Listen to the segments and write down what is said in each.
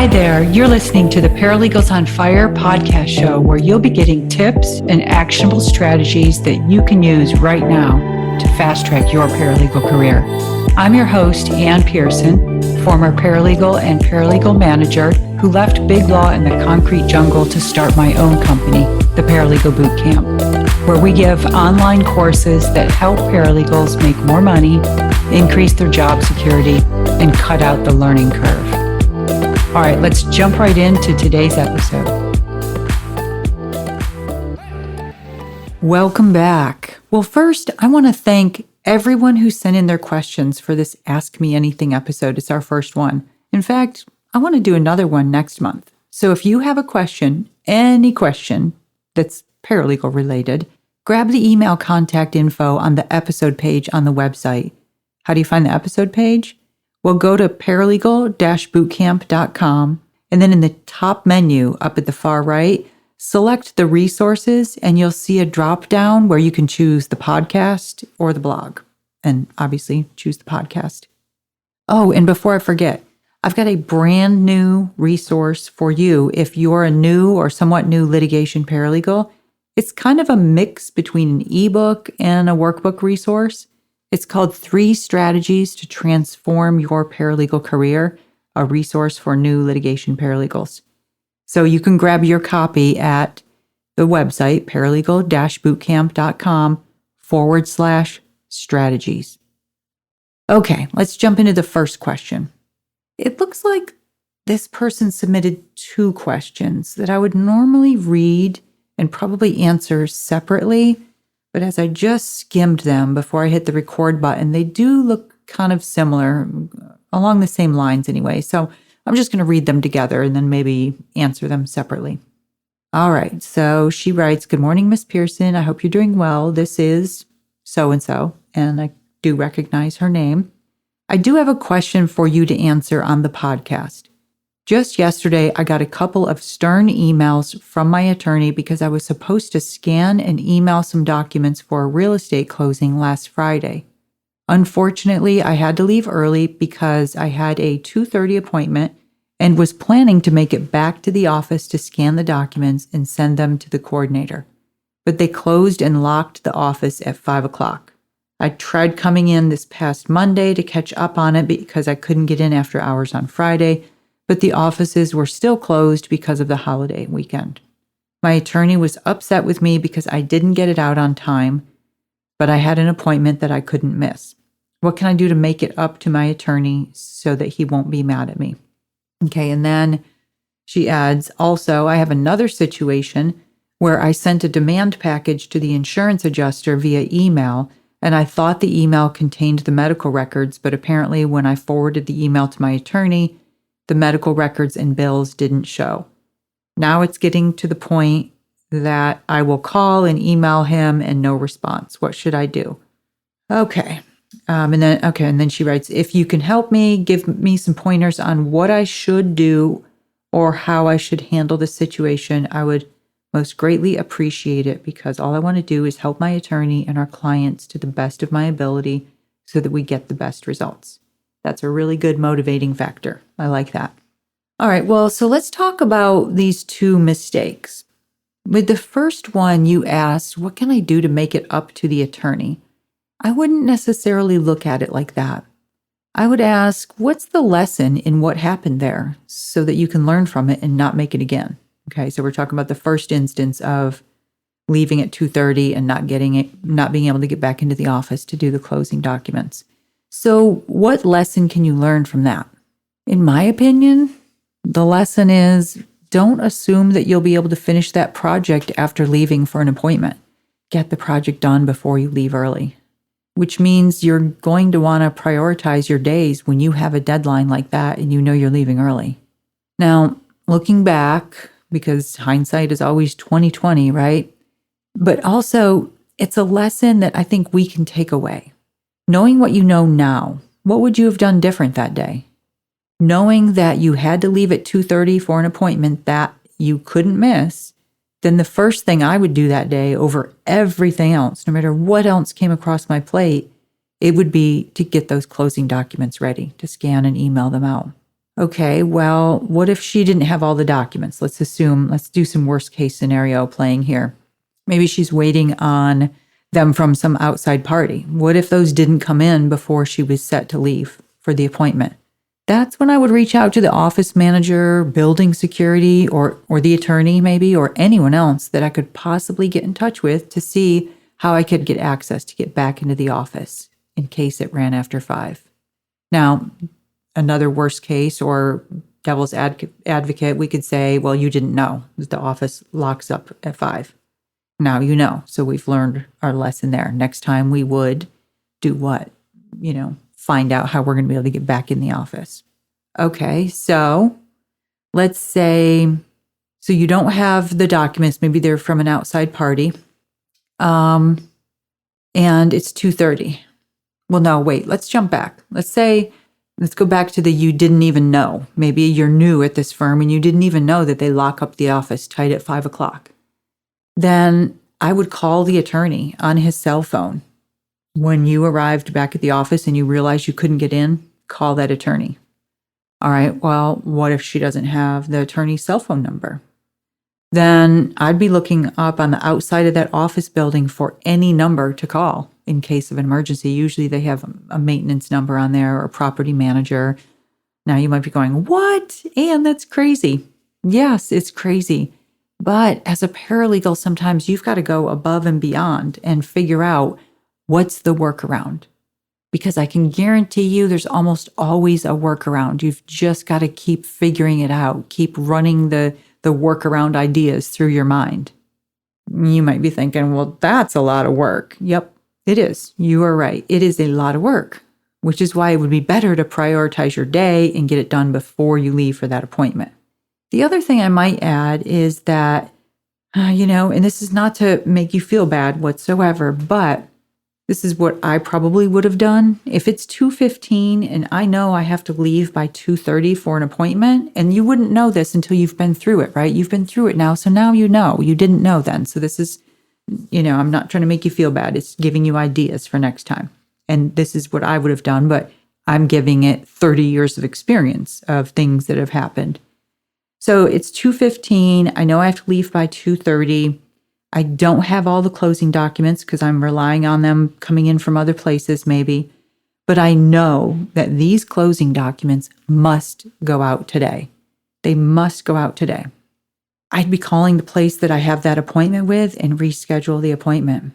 Hi there, you're listening to the Paralegals on Fire podcast show, where you'll be getting tips and actionable strategies that you can use right now to fast track your paralegal career. I'm your host, Ann Pearson, former paralegal and paralegal manager who left big law in the concrete jungle to start my own company, the Paralegal Boot Camp, where we give online courses that help paralegals make more money, increase their job security, and cut out the learning curve. All right, let's jump right into today's episode. Welcome back. Well, first, I want to thank everyone who sent in their questions for this Ask Me Anything episode. It's our first one. In fact, I want to do another one next month. So if you have a question, any question that's paralegal related, grab the email contact info on the episode page on the website. How do you find the episode page? Well, go to paralegal-bootcamp.com, and then in the top menu up at the far right, select the resources, and you'll see a drop down where you can choose the podcast or the blog, and obviously choose the podcast. Oh, and before I forget, I've got a brand new resource for you if you're a new or somewhat new litigation paralegal. It's kind of a mix between an ebook and a workbook resource. It's called 3 Strategies to Transform Your Paralegal Career, a resource for new litigation paralegals. So you can grab your copy at the website, paralegal-bootcamp.com/strategies. Okay, let's jump into the first question. It looks like this person submitted 2 questions that I would normally read and probably answer separately. But as I just skimmed them before I hit the record button, they do look kind of similar, along the same lines anyway. So I'm just going to read them together and then maybe answer them separately. All right. So she writes, "Good morning, Miss Pearson. I hope you're doing well. This is so-and-so," and I do recognize her name. "I do have a question for you to answer on the podcast. Just yesterday, I got a couple of stern emails from my attorney because I was supposed to scan and email some documents for a real estate closing last Friday. Unfortunately, I had to leave early because I had a 2:30 appointment and was planning to make it back to the office to scan the documents and send them to the coordinator. But they closed and locked the office at 5 o'clock. I tried coming in this past Monday to catch up on it because I couldn't get in after hours on Friday, but the offices were still closed because of the holiday weekend. My attorney was upset with me because I didn't get it out on time, but I had an appointment that I couldn't miss. What can I do to make it up to my attorney so that he won't be mad at me?" Okay, and then she adds, "Also, I have another situation where I sent a demand package to the insurance adjuster via email, and I thought the email contained the medical records, but apparently when I forwarded the email to my attorney, the medical records and bills didn't show. Now it's getting to the point that I will call and email him and no response. What should I do?" Okay. And then she writes, "If you can help me, give me some pointers on what I should do or how I should handle the situation, I would most greatly appreciate it, because all I want to do is help my attorney and our clients to the best of my ability so that we get the best results." That's a really good motivating factor. I like that. All right, well, so let's talk about these 2 mistakes. With the first one, you asked, what can I do to make it up to the attorney? I wouldn't necessarily look at it like that. I would ask, what's the lesson in what happened there so that you can learn from it and not make it again? Okay, so we're talking about the first instance of leaving at 2:30 and not being able to get back into the office to do the closing documents. So what lesson can you learn from that? In my opinion, the lesson is, don't assume that you'll be able to finish that project after leaving for an appointment. Get the project done before you leave early, which means you're going to want to prioritize your days when you have a deadline like that and you know you're leaving early. Now, looking back, because hindsight is always 20/20, right? But also, it's a lesson that I think we can take away. Knowing what you know now, what would you have done different that day? Knowing that you had to leave at 2:30 for an appointment that you couldn't miss, then the first thing I would do that day over everything else, no matter what else came across my plate, it would be to get those closing documents ready, to scan and email them out. Okay, well, what if she didn't have all the documents? Let's do some worst case scenario playing here. Maybe she's waiting on them from some outside party. What if those didn't come in before she was set to leave for the appointment? That's when I would reach out to the office manager, building security, or the attorney maybe, or anyone else that I could possibly get in touch with to see how I could get access to get back into the office in case it ran after 5. Now, another worst case or devil's advocate, we could say, well, you didn't know that the office locks up at 5. Now you know. So we've learned our lesson there. Next time we would do what? Find out how we're going to be able to get back in the office. Okay, so let's say, so you don't have the documents. Maybe they're from an outside party. And it's 2:30. Well, no, wait, let's jump back. Let's go back to the you didn't even know. Maybe you're new at this firm and you didn't even know that they lock up the office tight at 5 o'clock. Then I would call the attorney on his cell phone. When you arrived back at the office and you realized you couldn't get in, call that attorney. All right, well, what if she doesn't have the attorney's cell phone number? Then I'd be looking up on the outside of that office building for any number to call in case of an emergency. Usually they have a maintenance number on there or a property manager. Now you might be going, what? Anne, that's crazy. Yes, it's crazy. But as a paralegal, sometimes you've got to go above and beyond and figure out what's the workaround. Because I can guarantee you there's almost always a workaround. You've just got to keep figuring it out. Keep running the workaround ideas through your mind. You might be thinking, well, that's a lot of work. Yep, it is. You are right. It is a lot of work, which is why it would be better to prioritize your day and get it done before you leave for that appointment. The other thing I might add is that, and this is not to make you feel bad whatsoever, but this is what I probably would have done. If it's 2:15 and I know I have to leave by 2:30 for an appointment, and you wouldn't know this until you've been through it, right? You've been through it now, so now you know. You didn't know then. So this is, I'm not trying to make you feel bad. It's giving you ideas for next time. And this is what I would have done, but I'm giving it 30 years of experience of things that have happened. So it's 2:15. I know I have to leave by 2:30. I don't have all the closing documents because I'm relying on them coming in from other places maybe. But I know that these closing documents must go out today. They must go out today. I'd be calling the place that I have that appointment with and reschedule the appointment.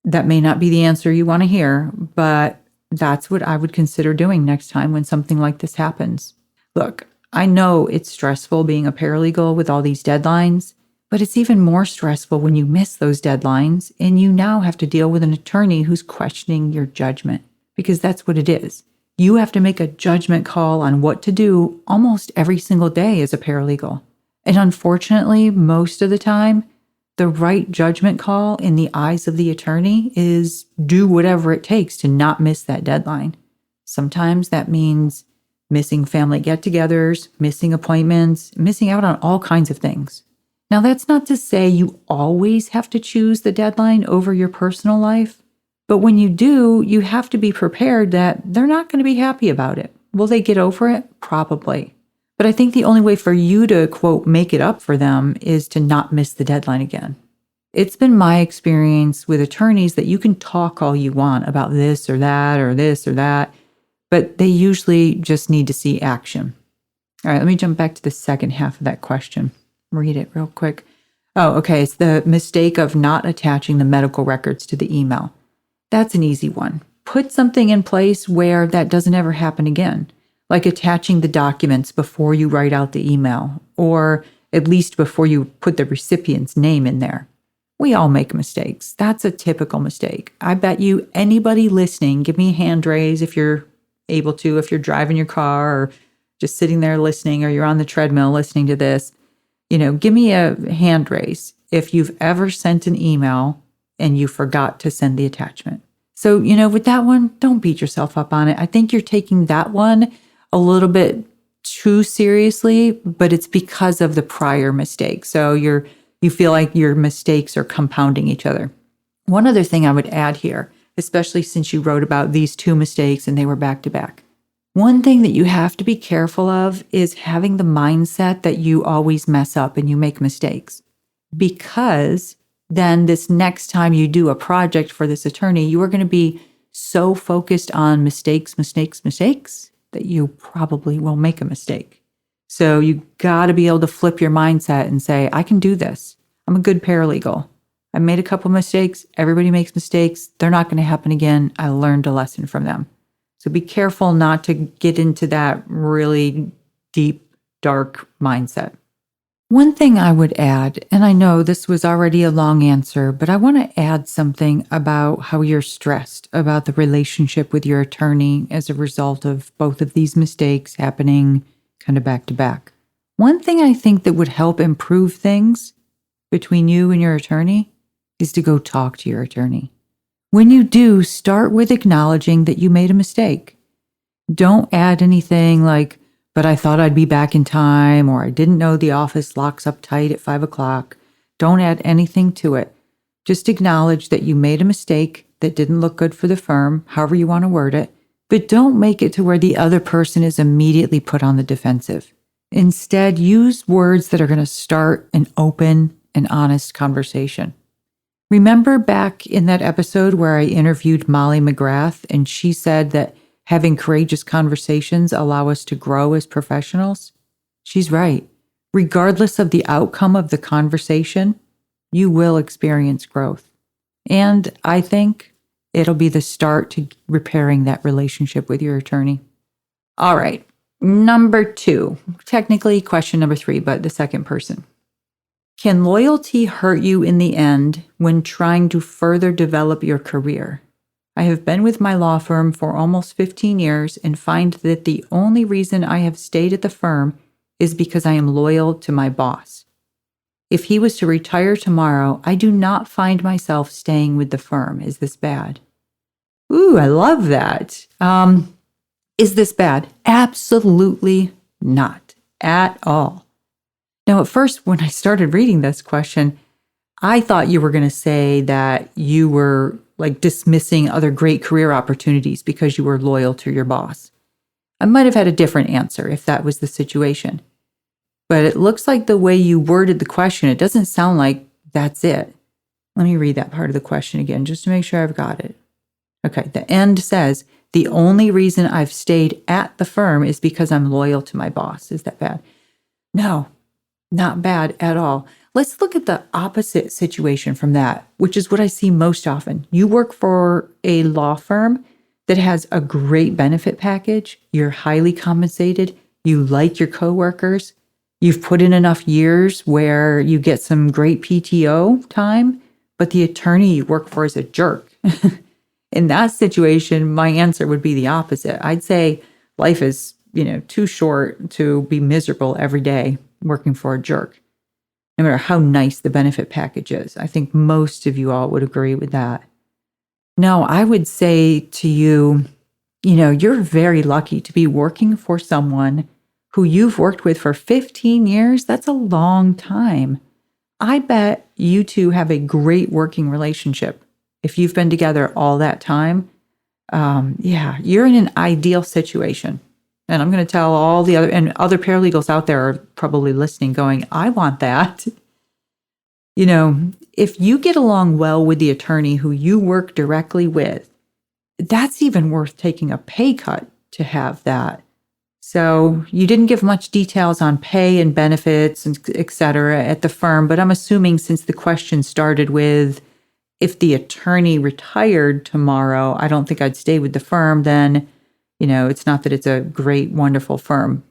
That may not be the answer you want to hear, but that's what I would consider doing next time when something like this happens. Look, I know it's stressful being a paralegal with all these deadlines, but it's even more stressful when you miss those deadlines and you now have to deal with an attorney who's questioning your judgment, because that's what it is. You have to make a judgment call on what to do almost every single day as a paralegal. And unfortunately, most of the time, the right judgment call in the eyes of the attorney is do whatever it takes to not miss that deadline. Sometimes that means missing family get-togethers, missing appointments, missing out on all kinds of things. Now, that's not to say you always have to choose the deadline over your personal life, but when you do, you have to be prepared that they're not going to be happy about it. Will they get over it? Probably. But I think the only way for you to, quote, make it up for them is to not miss the deadline again. It's been my experience with attorneys that you can talk all you want about this or that or this or that, but they usually just need to see action. All right, let me jump back to the second half of that question. Read it real quick. Oh, okay. It's the mistake of not attaching the medical records to the email. That's an easy one. Put something in place where that doesn't ever happen again, like attaching the documents before you write out the email, or at least before you put the recipient's name in there. We all make mistakes. That's a typical mistake. I bet you anybody listening, give me a hand raise if you're able to, if you're driving your car or just sitting there listening, or you're on the treadmill listening to this, give me a hand raise if you've ever sent an email and you forgot to send the attachment. So, with that one, don't beat yourself up on it. I think you're taking that one a little bit too seriously, but it's because of the prior mistake. So you feel like your mistakes are compounding each other. One other thing I would add here, especially since you wrote about these two mistakes and they were back to back. One thing that you have to be careful of is having the mindset that you always mess up and you make mistakes. Because then this next time you do a project for this attorney, you are going to be so focused on mistakes that you probably will make a mistake. So you got to be able to flip your mindset and say, I can do this. I'm a good paralegal. I made a couple mistakes. Everybody makes mistakes. They're not going to happen again. I learned a lesson from them. So be careful not to get into that really deep, dark mindset. One thing I would add, and I know this was already a long answer, but I want to add something about how you're stressed about the relationship with your attorney as a result of both of these mistakes happening kind of back to back. One thing I think that would help improve things between you and your attorney is to go talk to your attorney. When you do, start with acknowledging that you made a mistake. Don't add anything like, but I thought I'd be back in time, or I didn't know the office locks up tight at 5 o'clock. Don't add anything to it. Just acknowledge that you made a mistake that didn't look good for the firm, however you want to word it, but don't make it to where the other person is immediately put on the defensive. Instead, use words that are going to start an open and honest conversation. Remember back in that episode where I interviewed Molly McGrath and she said that having courageous conversations allow us to grow as professionals? She's right. Regardless of the outcome of the conversation, you will experience growth. And I think it'll be the start to repairing that relationship with your attorney. All right. Number 2, technically question number 3, but the second person. Can loyalty hurt you in the end when trying to further develop your career? I have been with my law firm for almost 15 years and find that the only reason I have stayed at the firm is because I am loyal to my boss. If he was to retire tomorrow, I do not find myself staying with the firm. Is this bad? Ooh, I love that. Is this bad? Absolutely not at all. Now, at first, when I started reading this question, I thought you were going to say that you were like dismissing other great career opportunities because you were loyal to your boss. I might have had a different answer if that was the situation. But it looks like the way you worded the question, it doesn't sound like that's it. Let me read that part of the question again, just to make sure I've got it. Okay, the end says, the only reason I've stayed at the firm is because I'm loyal to my boss. Is that bad? No, not bad at all. Let's look at the opposite situation from that, which is what I see most often. You work for a law firm that has a great benefit package. You're highly compensated. You like your coworkers. You've put in enough years where you get some great PTO time, but the attorney you work for is a jerk. In that situation, my answer would be the opposite. I'd say life is, too short to be miserable every day working for a jerk, no matter how nice the benefit package is. I think most of you all would agree with that. No, I would say to you, you're very lucky to be working for someone who you've worked with for 15 years. That's a long time. I bet you two have a great working relationship. If you've been together all that time, you're in an ideal situation. And I'm going to tell all the other paralegals out there are probably listening going, I want that. If you get along well with the attorney who you work directly with, that's even worth taking a pay cut to have that. So you didn't give much details on pay and benefits, and et cetera, at the firm, but I'm assuming since the question started with, if the attorney retired tomorrow, I don't think I'd stay with the firm, then, it's not that it's a great, wonderful firm.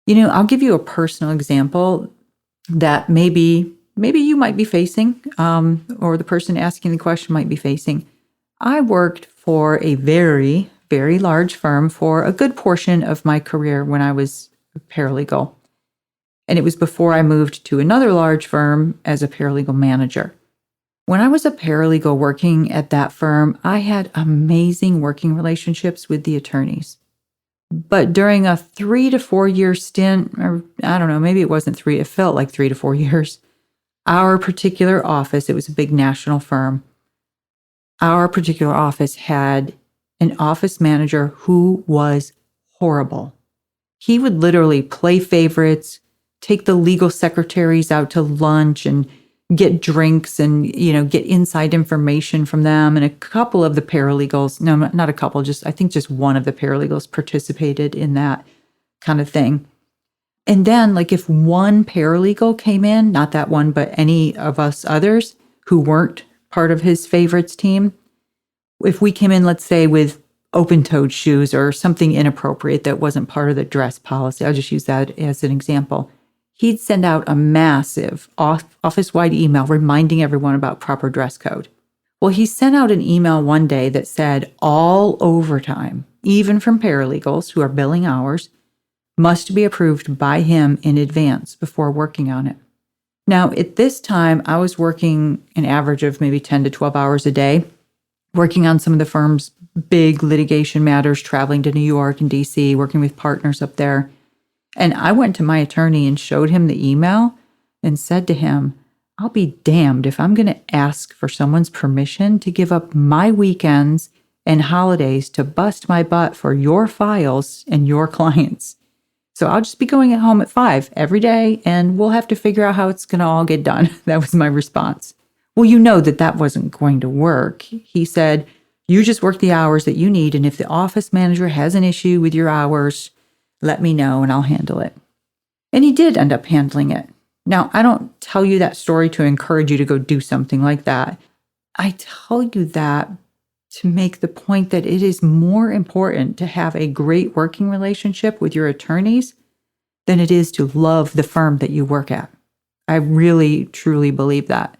I'll give you a personal example that maybe you might be facing, or the person asking the question might be facing. I worked for a very, very large firm for a good portion of my career when I was a paralegal. And it was before I moved to another large firm as a paralegal manager. When I was a paralegal working at that firm, I had amazing working relationships with the attorneys. But during a 3 to 4 year stint, or I don't know, maybe it wasn't 3, it felt like 3 to 4 years, our particular office, it was a big national firm, our particular office had an office manager who was horrible. He would literally play favorites, take the legal secretaries out to lunch and get drinks and, get inside information from them. And a couple of the paralegals, no, not a couple, I think just one of the paralegals participated in that kind of thing. And then, if one paralegal came in, not that one, but any of us others who weren't part of his favorites team, if we came in, let's say, with open-toed shoes or something inappropriate that wasn't part of the dress policy, I'll just use that as an example, he'd send out a massive office-wide email reminding everyone about proper dress code. Well, he sent out an email one day that said all overtime, even from paralegals who are billing hours, must be approved by him in advance before working on it. Now, at this time, I was working an average of maybe 10 to 12 hours a day, working on some of the firm's big litigation matters, traveling to New York and DC, working with partners up there. And I went to my attorney and showed him the email and said to him, I'll be damned if I'm going to ask for someone's permission to give up my weekends and holidays to bust my butt for your files and your clients. So I'll just be going at home at 5 every day, and we'll have to figure out how it's going to all get done. That was my response. Well, that wasn't going to work. He said, you just work the hours that you need, and if the office manager has an issue with your hours, let me know and I'll handle it. And he did end up handling it. Now, I don't tell you that story to encourage you to go do something like that. I tell you that to make the point that it is more important to have a great working relationship with your attorneys than it is to love the firm that you work at. I really, truly believe that.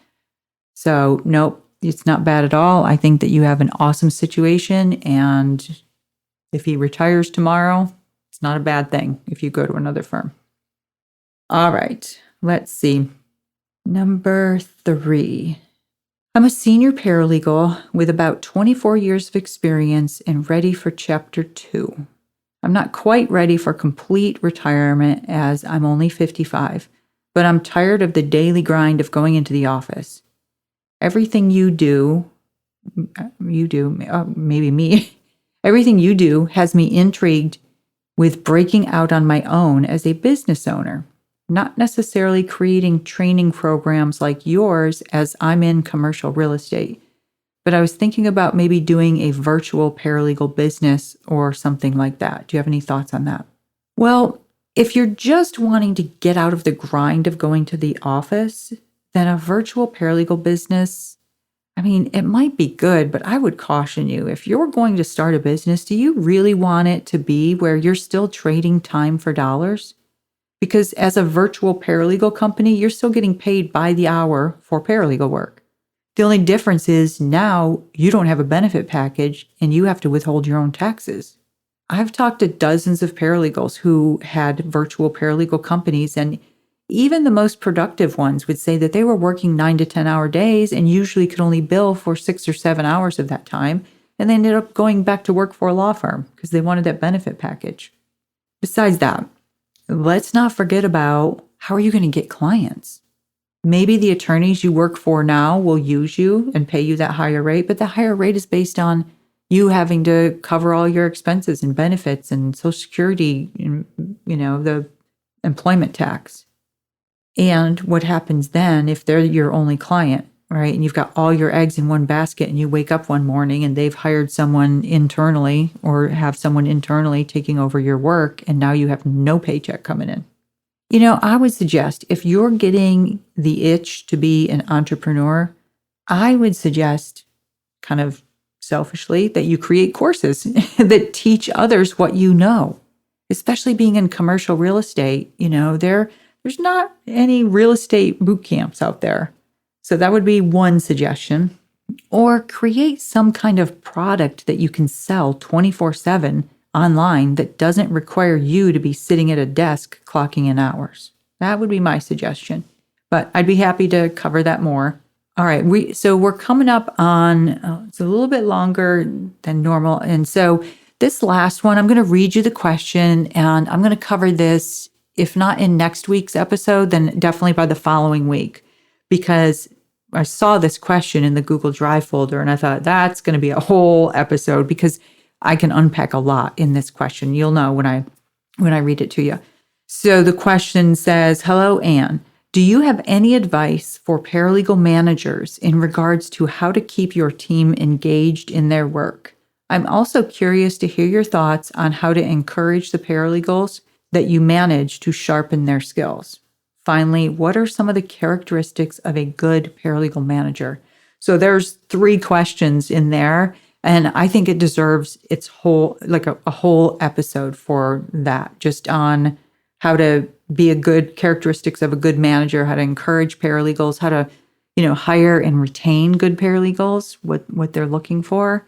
So, nope, it's not bad at all. I think that you have an awesome situation, and if he retires tomorrow, it's not a bad thing if you go to another firm. All right, let's see. Number 3. I'm a senior paralegal with about 24 years of experience and ready for Chapter 2. I'm not quite ready for complete retirement as I'm only 55, but I'm tired of the daily grind of going into the office. Everything you do, maybe me, everything you do has me intrigued with breaking out on my own as a business owner. Not necessarily creating training programs like yours as I'm in commercial real estate, but I was thinking about maybe doing a virtual paralegal business or something like that. Do you have any thoughts on that? Well, if you're just wanting to get out of the grind of going to the office, then a virtual paralegal business, it might be good, but I would caution you. If you're going to start a business, do you really want it to be where you're still trading time for dollars? Because as a virtual paralegal company, you're still getting paid by the hour for paralegal work. The only difference is now you don't have a benefit package and you have to withhold your own taxes. I've talked to dozens of paralegals who had virtual paralegal companies, and even the most productive ones would say that they were working 9 to 10 hour days and usually could only bill for 6 or 7 hours of that time. And they ended up going back to work for a law firm because they wanted that benefit package. Besides that, let's not forget about how are you going to get clients? Maybe the attorneys you work for now will use you and pay you that higher rate, but the higher rate is based on you having to cover all your expenses and benefits and Social Security and, the employment tax. And what happens then if they're your only client, right? And you've got all your eggs in one basket and you wake up one morning and they've hired someone internally or have someone internally taking over your work, and now you have no paycheck coming in. I would suggest if you're getting the itch to be an entrepreneur, I would suggest kind of selfishly that you create courses that teach others what you know, especially being in commercial real estate. There's not any real estate boot camps out there. So that would be one suggestion. Or create some kind of product that you can sell 24/7 online that doesn't require you to be sitting at a desk clocking in hours. That would be my suggestion. But I'd be happy to cover that more. All right, we're coming up on, it's a little bit longer than normal. And so this last one, I'm going to read you the question, and I'm going to cover this, if not in next week's episode, then definitely by the following week, because I saw this question in the Google Drive folder and I thought that's going to be a whole episode, because I can unpack a lot in this question. You'll know when I read it to you. So the question says, "Hello, Anne. Do you have any advice for paralegal managers in regards to how to keep your team engaged in their work? I'm also curious to hear your thoughts on how to encourage the paralegals that you manage to sharpen their skills. Finally, what are some of the characteristics of a good paralegal manager?" So there's 3 questions in there, and I think it deserves its whole, like a whole episode for that, just on how to be a good characteristics of a good manager, how to encourage paralegals, how to, hire and retain good paralegals, what they're looking for,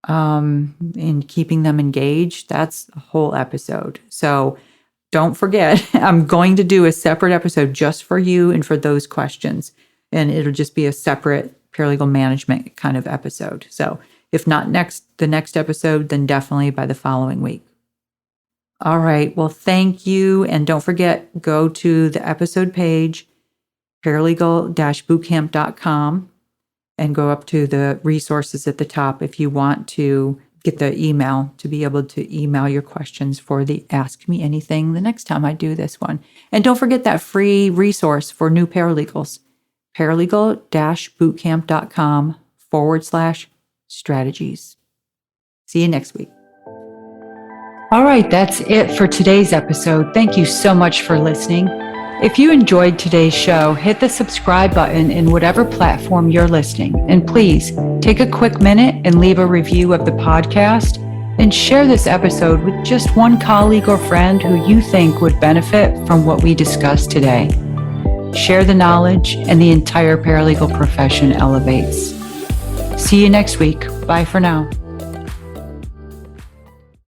in keeping them engaged. That's a whole episode. So don't forget, I'm going to do a separate episode just for you and for those questions. And it'll just be a separate paralegal management kind of episode. So if not the next episode, then definitely by the following week. All right. Well, thank you. And don't forget, go to the episode page, paralegal-bootcamp.com, and go up to the resources at the top if you want to get the email to be able to email your questions for the Ask Me Anything the next time I do this one. And don't forget that free resource for new paralegals, paralegal-bootcamp.com/strategies. See you next week. All right, that's it for today's episode. Thank you so much for listening. If you enjoyed today's show, hit the subscribe button in whatever platform you're listening. And please take a quick minute and leave a review of the podcast, and share this episode with just one colleague or friend who you think would benefit from what we discussed today. Share the knowledge, and the entire paralegal profession elevates. See you next week. Bye for now.